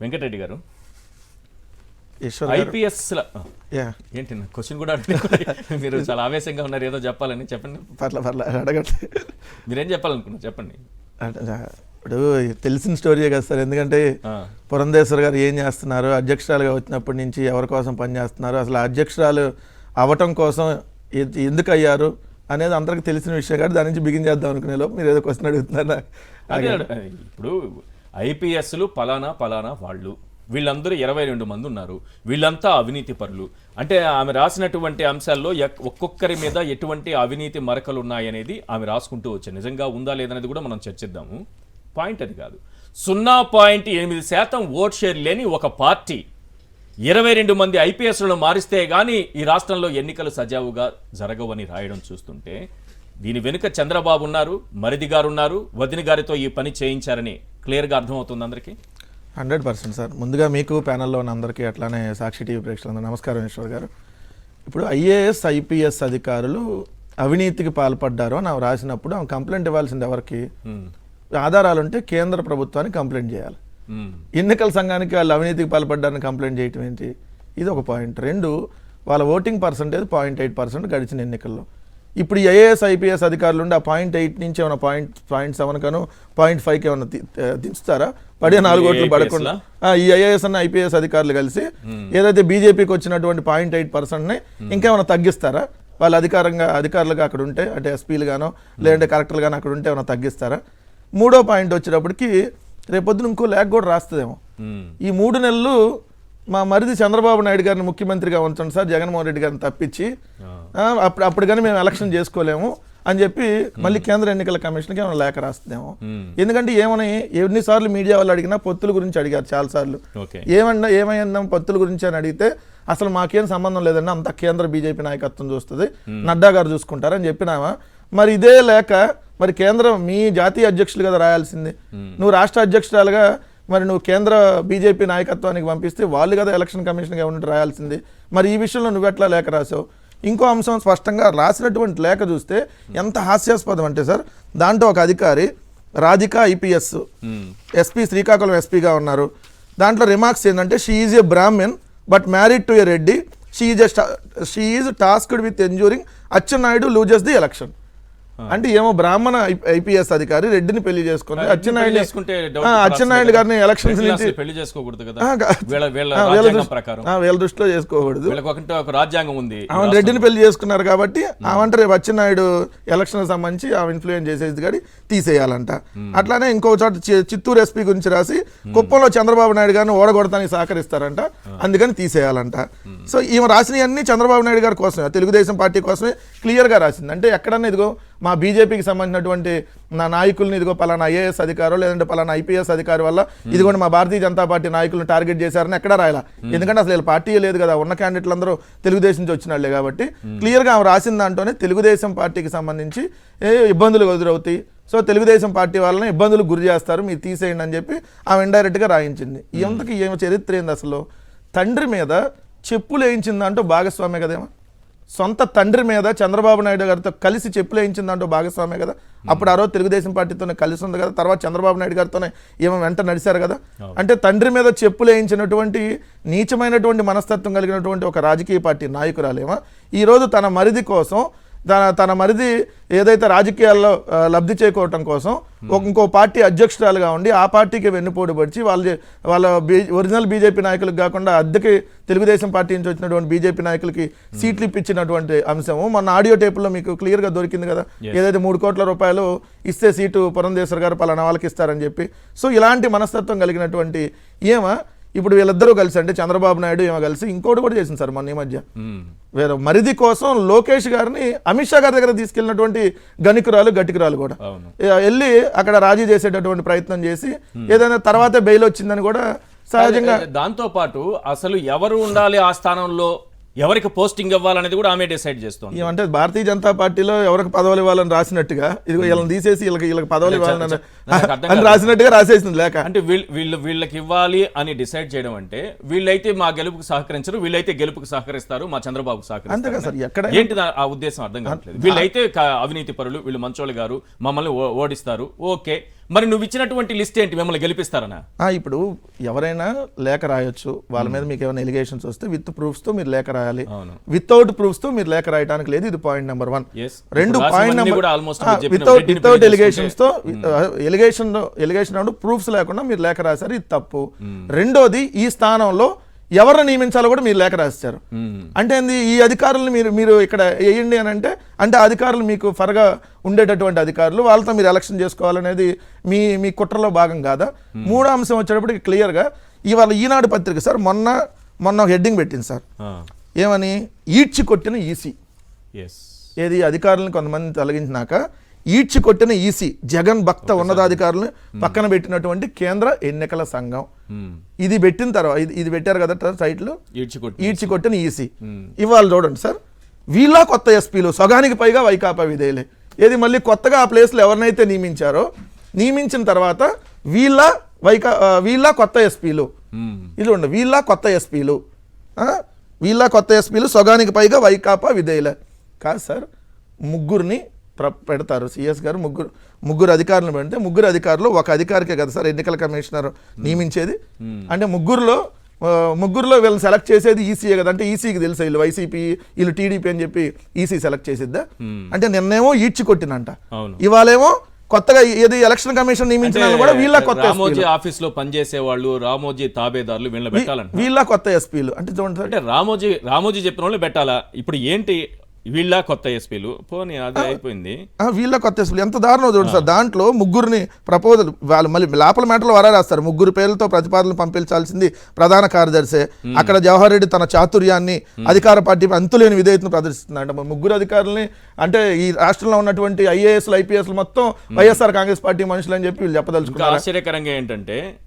వెంకటరెడ్డి గారు IPS ఏంటి question కూడా మీరు చాలా ఆవేశంగా ఉన్నారు, ఏదో చెప్పాలని చెప్పండి. పర్లే అడగండి. మీరేం చెప్పాలనుకున్నారు చెప్పండి. ఇప్పుడు తెలిసిన స్టోరీయే కదా సార్, ఎందుకంటే పురంధేశ్వర్ గారు ఏం చేస్తున్నారు, అధ్యక్షురాలుగా వచ్చినప్పటి నుంచి ఎవరి కోసం పనిచేస్తున్నారు, అసలు అధ్యక్షురాలు అవ్వటం కోసం ఎందుకు అయ్యారు అనేది అందరికి తెలిసిన విషయం కాబట్టి దాని నుంచి బిగిన్ చేద్దాం అనుకునే లోపు మీరు ఏదో క్వశ్చన్ అడుగుతున్నారు. ఇప్పుడు ఐపీఎస్లు పలానా వాళ్ళు వీళ్ళందరూ 22 మంది ఉన్నారు, వీళ్ళంతా అవినీతి పరులు అంటే ఆమె రాసినటువంటి అంశాల్లో ఒక్కొక్కరి మీద ఎటువంటి అవినీతి మరకలు ఉన్నాయనేది ఆమె రాసుకుంటూ వచ్చారు. నిజంగా ఉందా లేదనేది కూడా మనం చర్చిద్దాము. పాయింట్ అది కాదు. 0.8% ఓట్ షేర్ లేని ఒక పార్టీ 22 మంది ఐపీఎస్లను మారిస్తే గానీ ఈ రాష్ట్రంలో ఎన్నికలు సజావుగా జరగవని రాయడం చూస్తుంటే దీని వెనుక చంద్రబాబు ఉన్నారు, మరిది గారు ఉన్నారు, వదిన గారితో ఈ పని చేయించారని క్లియర్గా అర్థమవుతుంది అందరికీ. 100% సార్. ముందుగా మీకు ప్యానెల్లో ఉన్న అందరికీ అట్లానే సాక్షి టీవీ ప్రేక్షకులందరూ నమస్కారం. ఈశ్వర్ గారు, ఇప్పుడు IAS IPS అధికారులు అవినీతికి పాల్పడ్డారు అని రాసినప్పుడు ఆమె కంప్లైంట్ ఇవ్వాల్సింది ఎవరికి? ఆధారాలుంటే కేంద్ర ప్రభుత్వానికి కంప్లైంట్ చేయాలి. ఎన్నికల సంఘానికి వాళ్ళు అవినీతికి పాల్పడ్డారని కంప్లైంట్ చేయటం ఏంటి? ఇది ఒక పాయింట్. 2, వాళ్ళ ఓటింగ్ పర్సంటేజ్ 0.8% గడిచిన ఎన్నికల్లో. ఇప్పుడు IAS IPS అధికారులు ఉండి ఆ 0.8 నుంచి ఏమైనా 0.7 కను 0.5కి ఏమైనా దించుతారా? 14 ఓట్లు పడకుండా ఈ IAS అన్న IPS అధికారులు కలిసి ఏదైతే బీజేపీకి వచ్చినటువంటి 0.8%ని ఇంకేమైనా తగ్గిస్తారా? వాళ్ళు అధికారులుగా అక్కడ ఉంటే, అంటే ఎస్పీలు గానో లేదంటే కలెక్టర్లు గానో అక్కడ ఉంటే ఏమైనా తగ్గిస్తారా? 3వ పాయింట్ వచ్చేటప్పటికి రేపొద్దున ఇంకో లేఖ కూడా రాస్తుందేమో. ఈ 3 నెలలు మా మరిది చంద్రబాబు నాయుడు గారిని ముఖ్యమంత్రిగా ఉంచండి సార్, జగన్మోహన్ రెడ్డి గారిని తప్పించి అప్పుడు కానీ మేము ఎలక్షన్ చేసుకోలేము అని చెప్పి మళ్ళీ కేంద్ర ఎన్నికల కమిషన్కి ఏమైనా లేఖ రాస్తుందేమో. ఎందుకంటే ఎన్నిసార్లు మీడియా వాళ్ళు అడిగినా పొత్తుల గురించి అడిగారు చాలాసార్లు. ఏమైందా పొత్తుల గురించి అని అడిగితే అసలు మాకేం సంబంధం లేదండి, అంత కేంద్ర బీజేపీ నాయకత్వం చూస్తుంది, నడ్డా గారు చూసుకుంటారని చెప్పినామా. మరి ఇదే లేక మరి కేంద్రం మీ జాతీయ అధ్యక్షులు కదా రాయాల్సింది, నువ్వు రాష్ట్ర అధ్యక్షురాలుగా మరి నువ్వు కేంద్ర బీజేపీ నాయకత్వానికి పంపిస్తే వాళ్ళు కదా ఎలక్షన్ కమిషన్గా ఉన్నట్టు రాయాల్సింది. మరి ఈ విషయంలో నువ్వెట్లా లేఖ రాసావు? ఇంకో అంశం స్పష్టంగా రాసినటువంటి లేఖ చూస్తే ఎంత హాస్యాస్పదం అంటే సార్, దాంట్లో ఒక అధికారి రాధిక IPS ఎస్పీ శ్రీకాకుళం ఎస్పీగా ఉన్నారు. దాంట్లో రిమార్క్స్ ఏంటంటే she is a Brahmin but married to a Reddy, she is tasked with ensuring Atchannaidu loses the election. అంటే ఏమో బ్రాహ్మణ IPS అధికారి రెడ్డిని పెళ్లి చేసుకుని అచ్చెన్నాయుడు గారిని ఎలక్షన్స్ నుంచి పెళ్లి చేసుకోకూడదు కదా, వీళ్ళ దృష్టిలో చేసుకోకూడదు. రాజ్యాంగం ఉంది. ఆమె రెడ్డిని పెళ్లి చేసుకున్నారు కాబట్టి ఆమంటే రేపు అచ్చెన్నాయుడు ఎలక్షన్ సంబంధించి ఆమె ఇన్ఫ్లుయెన్స్ చేసేది కానీ తీసేయాలంట. అట్లానే ఇంకో చోట చిత్తూరు ఎస్పీ గురించి రాసి కుప్పంలో చంద్రబాబు నాయుడు గారిని ఓడగొడతానికి సహకరిస్తారంట, అందుకని తీసేయాలంట. సో ఈమె రాసినవన్నీ చంద్రబాబు నాయుడు గారి కోసమే, తెలుగుదేశం పార్టీ కోసమే క్లియర్గా రాసింది. అంటే ఎక్కడన్నా ఇదిగో మా బీజేపీకి సంబంధించినటువంటి నా నాయకుల్ని ఇదిగో పలానా IAS అధికారు లేదంటే పలానా IPS అధికారి వల్ల ఇదిగోండి మా భారతీయ జనతా పార్టీ నాయకులను టార్గెట్ చేశారని ఎక్కడా రాయాల. ఎందుకంటే అసలు పార్టీ లేదు కదా, ఉన్న క్యాండిడేట్లు అందరూ తెలుగుదేశం నుంచి వచ్చిన వాళ్ళే కాబట్టి క్లియర్గా ఆమె రాసిన దాంట్లోనే తెలుగుదేశం పార్టీకి సంబంధించి ఇబ్బందులు ఎదురవుతాయి, సో తెలుగుదేశం పార్టీ వాళ్ళని ఇబ్బందులకు గురి చేస్తారు, మీరు తీసేయండి అని చెప్పి ఆమె ఇండైరెక్ట్గా రాయించింది. ఎంతకి ఏమో చరిత్ర ఏంది అసలు? తండ్రి మీద చెప్పులు వేయించిందంటూ భాగస్వామే కదేమో, సొంత తండ్రి మీద చంద్రబాబు నాయుడు గారితో కలిసి చెప్పులు వేయించిందంటూ భాగస్వామే కదా. అప్పుడు ఆ రోజు తెలుగుదేశం పార్టీతోనే కలిసి ఉంది కదా, తర్వాత చంద్రబాబు నాయుడు గారితోనే ఏమో వెంట నడిచారు కదా. అంటే తండ్రి మీద చెప్పులు వేయించినటువంటి నీచమైనటువంటి మనస్తత్వం కలిగినటువంటి ఒక రాజకీయ పార్టీ నాయకురాలేమో ఈరోజు తన మరిది కోసం తన మరిది ఏదైతే రాజకీయాల్లో లబ్ధి చేకూరటం కోసం ఇంకో పార్టీ అధ్యక్షురాలుగా ఉండి ఆ పార్టీకి వెన్నుపోటు పడిచి వాళ్ళ ఒరిజినల్ బీజేపీ నాయకులకు కాకుండా అద్దెకి తెలుగుదేశం పార్టీ నుంచి వచ్చినటువంటి బీజేపీ నాయకులకి సీట్లు ఇప్పించినటువంటి అంశము మొన్న ఆడియో టేపుల్లో మీకు క్లియర్గా దొరికింది కదా. ఏదైతే 3 కోట్ల రూపాయలు ఇస్తే సీటు పురంధేశ్వర్ గారు పలానా వాళ్ళకి ఇస్తారని చెప్పి. సో ఇలాంటి మనస్తత్వం కలిగినటువంటి ఇప్పుడు వీళ్ళిద్దరూ కలిసి అంటే చంద్రబాబు నాయుడు ఏమో కలిసి ఇంకోటి కూడా చేసింది సార్ మొన్న ఈ మధ్య. వేరే మరిది కోసం లోకేష్ గారిని అమిత్ షా గారి దగ్గర తీసుకెళ్ళినటువంటి గట్టికురాలు కూడా వెళ్ళి అక్కడ రాజీ చేసేటటువంటి ప్రయత్నం చేసి ఏదైనా తర్వాతే బెయిల్ వచ్చిందని కూడా సహజంగా. దాంతో పాటు అసలు ఎవరు ఉండాలి ఆ స్థానంలో, ఎవరికి పోస్టింగ్ ఇవ్వాలనేది కూడా ఆమె డిసైడ్ చేస్తుంది. ఏమంటే భారతీయ జనతా పార్టీలో ఎవరికి పదవులు ఇవ్వాలని రాసినట్టుగా ఇదిగో వీళ్ళని తీసేసి వీళ్ళకి పదవులు ఇవ్వాలని రాసినట్టుగా రాసేసింది లేక. అంటే వీళ్ళకి ఇవ్వాలి అని డిసైడ్ చేయడం అంటే వీళ్ళైతే మా గెలుపుకు సహకరించరు, వీళ్ళైతే గెలుపుకు సహకరిస్తారు, మా చంద్రబాబుకు సహకరిస్తారు. ఏంటి ఆ ఉద్దేశం అర్థం కావట్లేదు. వీళ్ళైతే అవినీతి పరులు, వీళ్ళు మంచోళ్ళు గారు, మమ్మల్ని ఓడిస్తారు, ఓకే మరి నువ్వు ఇచ్చినటువంటి లిస్ట్ ఏంటి, మిమ్మల్ని గెలిపిస్తారనా? ఇప్పుడు ఎవరైనా లేఖ రాయొచ్చు, వాళ్ళ మీద మీకు ఏమైనా ఎలిగేషన్స్ వస్తే విత్ ప్రూఫ్స్ తో మీరు లేఖ రాయాలి, వితౌట్ ప్రూఫ్స్ తో మీరు లేఖ రాయడానికి లేదు. ఇది పాయింట్ నెంబర్ 1. రెండు పాయింట్ నెంబర్ వితౌట్ ఎలిగేషన్స్ తో ఎలిగేషన్ ప్రూఫ్స్ లేకుండా మీరు లేఖ రాశారు, ఇది తప్పు. రెండోది, ఈ స్థానంలో ఎవరిని నియమించాలో కూడా మీరు లేఖ రాశారు. అంటే ఈ అధికారులను మీరు ఇక్కడ వేయండి అని అంటే అధికారులు మీకు ఫర్గా ఉండేటటువంటి అధికారులు, వాళ్ళతో మీరు ఎలక్షన్ చేసుకోవాలనేది మీ కుట్రలో భాగం కాదా? మూడో అంశం వచ్చేటప్పటికి క్లియర్గా ఇవాళ ఈనాడు పత్రిక సార్ మొన్న హెడ్డింగ్ పెట్టింది సార్, ఏమని? ఈడ్చి కొట్టిన ఈసీ. ఏది? అధికారులను కొంతమంది తొలగించినాక ఈడ్చి కొట్టిన ఈసీ, జగన్ భక్త ఉన్నతాధికారులను పక్కన పెట్టినటువంటి కేంద్ర ఎన్నికల సంఘం. ఇది పెట్టిన తర్వాత ఇది పెట్టారు కదా సైట్లు, ఈడ్చి కొట్టిన ఈసీ. ఇవాళ చూడండి సార్, వీళ్ళ కొత్త ఎస్పీలు సగానికి పైగా వైకాపా విధేయులే. ఏది? మళ్ళీ కొత్తగా ఆ ప్లేస్లో ఎవరినైతే నియమించిన తర్వాత వీళ్ళ కొత్త ఎస్పీలు. ఇది ఉండి వీళ్ళ కొత్త ఎస్పీలు సగానికి పైగా వైకాపా విధేయులే. కాదు సార్, ముగ్గురిని పెడతారు సిఎస్ గారు, ముగ్గురు అధికారులను పెడితే ముగ్గురు అధికారులు ఒక అధికారికే కదా సార్ ఎన్నికల కమిషనర్ నియమించేది. అంటే ముగ్గురులో వీళ్ళని సెలెక్ట్ చేసేది ఈసీయే కదా. అంటే ఈసీకి తెలుసా వీళ్ళు వైసీపీ వీళ్ళు టీడీపీ అని చెప్పి ఈసీ సెలెక్ట్ చేసిద్దా? అంటే నిన్నేమో ఈడ్చి కొట్టినంట, ఇవాళేమో కొత్తగా ఏది ఎలక్షన్ కమిషన్ నియమించిన కూడా వీళ్ళ కొత్త రామోజీ ఆఫీస్ లో పనిచేసే వాళ్ళు, రామోజీ తాబేదారులు వీళ్ళని పెట్టాలంట, వీళ్ళ కొత్త ఎస్పీలు. అంటే చూడండి సార్, అంటే రామోజీ చెప్పిన వాళ్ళు పెట్టాలా? ఇప్పుడు ఏంటి వీళ్ళ కొత్త ఎస్పీలు? పోనీ అదే అయిపోయింది. వీళ్ళ కొత్త ఎస్పీలు ఎంత దారుణం చూడండి సార్. దాంట్లో ముగ్గురిని ప్రపోజల్ వాళ్ళు మళ్ళీ లోపల మ్యాటర్లో రాస్తారు. ముగ్గురు పేర్లతో ప్రతిపాదనలు పంపించాల్సింది ప్రధాన కార్యదర్శి. అక్కడ జవహర్ రెడ్డి తన చాతుర్యాన్ని, అధికార పార్టీ అంతులేని విధేయతను ప్రదర్శిస్తున్నాడు. ముగ్గురు అధికారులని అంటే ఈ రాష్ట్రంలో ఉన్నటువంటి ఐఏఎస్లు ఐపీఎస్లు మొత్తం వైఎస్ఆర్ కాంగ్రెస్ పార్టీ మనుషులు అని చెప్పి వీళ్ళు చెప్పదలుచుకున్నారు. ఆశ్చర్యకరంగా ఏంటంటే